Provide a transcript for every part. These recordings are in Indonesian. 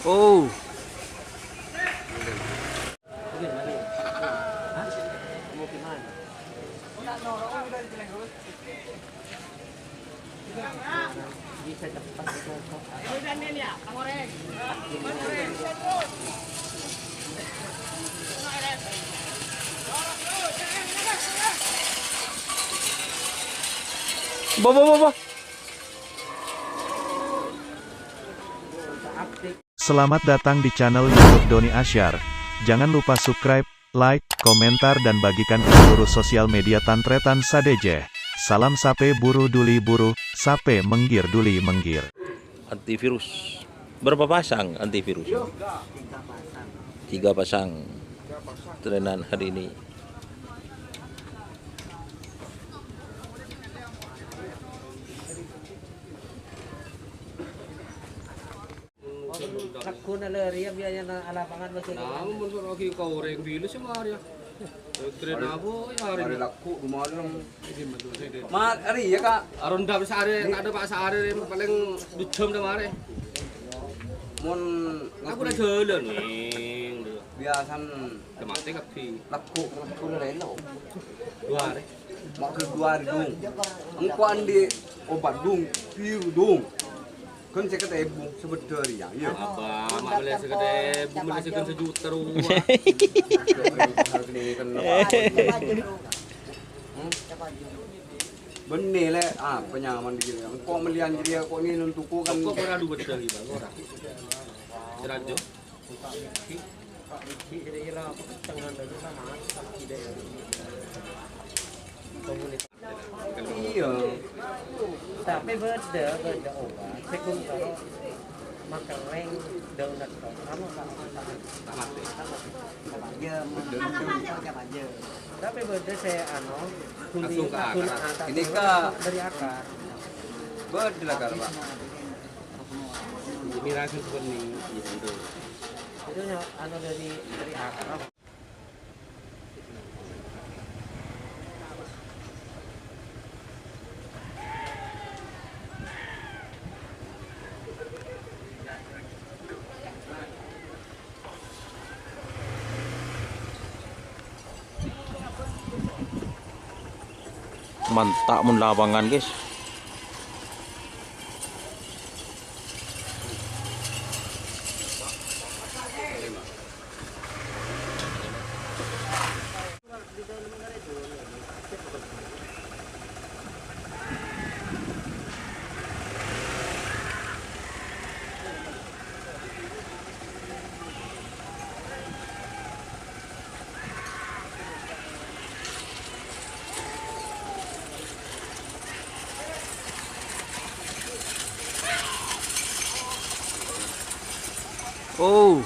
Oh, boh. Selamat datang di channel YouTube Doni Asyar. Jangan lupa subscribe, like, komentar dan bagikan ke seluruh sosial media Tantretan Sadeje. Salam sape buru duli buru, sape menggir duli menggir. Antivirus. Berapa pasang antivirus? 3 pasang. Trenan hari ini. Sakuna le ria biaya na alapangan masih. Namun muncul lagi kau orang bilu sih Maria. Keren apa ya hari ini? Laku kemarin. Ini betul sih deh. Mat, hari ya kak. Aron dah sehari, ada pak sehari paling 2 jam dah mare. Mon Aku udah jalan nih. biasan Udah mati kapi. laku relo. 2 hari. Mak kedua hari dong. Engkau andi obat dong, biru dong. Kan saya kata ibu sebenarnya, ya. Apa? Mak boleh segede, boleh segede sejuta rumah. Harga ini kan benih le, penyaman di sini. Engkau melihat diri aku ini untukku kan. Kok pernah dua dah lima orang. Serajo. Iya. Tapi beda obat. Sekung kalau makan reng donat kamu Tak mati. aja. Tapi beda saya Langsung ke akar. Ini kak dari akar. beda kan pak. Ini rasa seperti ini. Itu. Itu dari akar. Mantap mun lawangan, guys. Oh.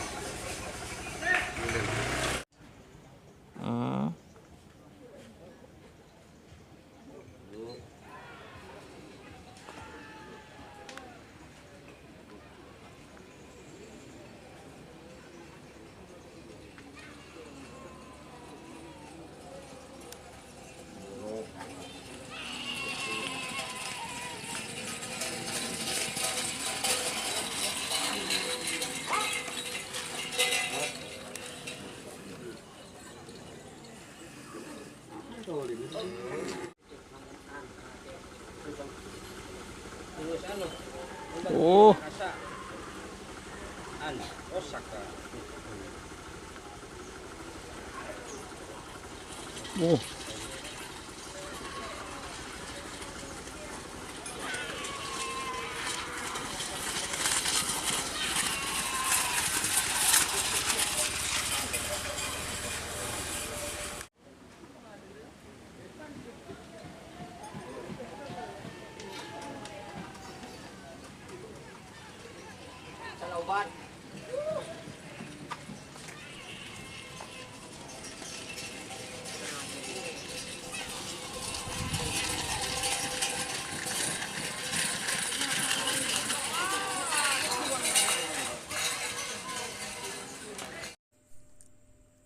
Oh. Oh. Obat.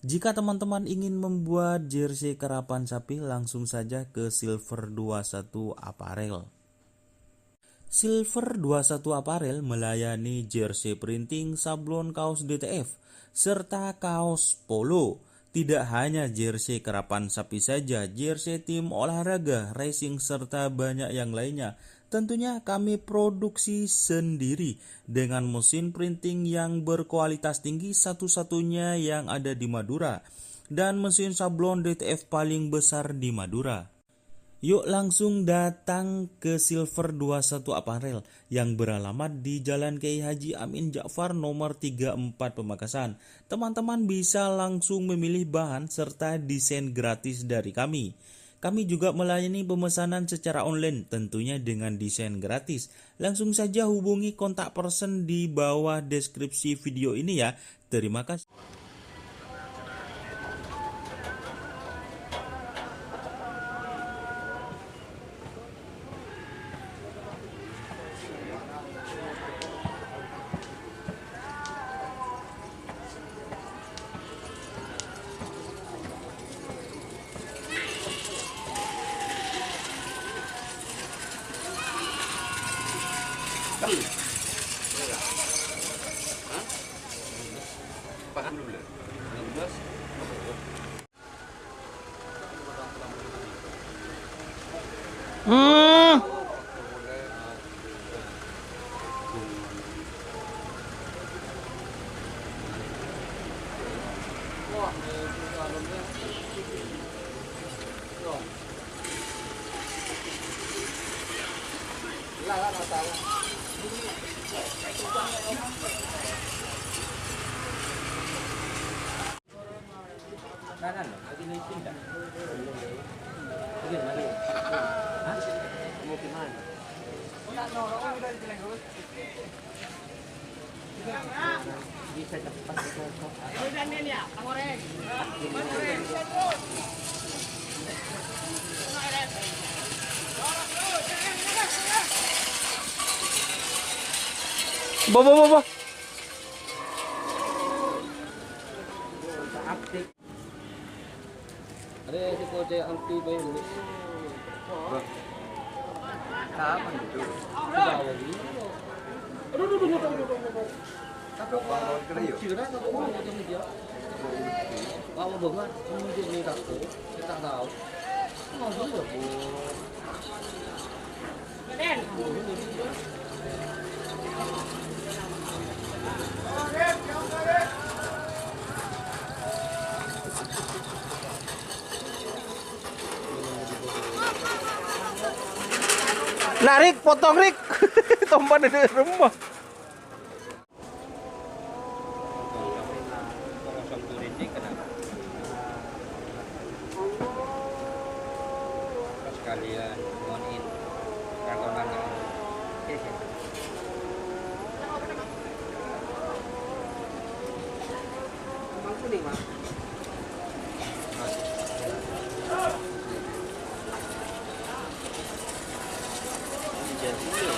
Jika teman-teman ingin membuat jersey karapan sapi, langsung saja ke Silver 21 Apparel. Silver 21 Apparel melayani jersey printing, sablon, kaos DTF, serta kaos polo. Tidak hanya jersey kerapan sapi saja, jersey tim olahraga, racing, serta banyak yang lainnya. Tentunya kami produksi sendiri dengan mesin printing yang berkualitas tinggi, satu-satunya yang ada di Madura, dan mesin sablon DTF paling besar di Madura. Yuk langsung datang ke Silver 21 Apparel yang beralamat di Jalan Kiai Haji Amin Ja'far nomor 34 Pamekasan. Teman-teman bisa langsung memilih bahan serta desain gratis dari kami. Kami juga melayani pemesanan secara online tentunya dengan desain gratis. Langsung saja hubungi kontak person di bawah deskripsi video ini ya. Terima kasih. Hmm. Kanan loh, lagi naikin dah. Lagi. Hah? Mau gimana? Bisa cepat dikocok. Bawa. Aktif. Ada si kode anti virus. Kapan itu? Sudah lagi. Kalau kena yuk. Kira aku mau ngomong dia. Kamu banget, mungkin nih aku. Saya tak tahu. Mau juga bu. Nah, Rik, potong Rik. Tompan di rumah. Sekalian mohon kartonan Emang kuning, Mas. Jadi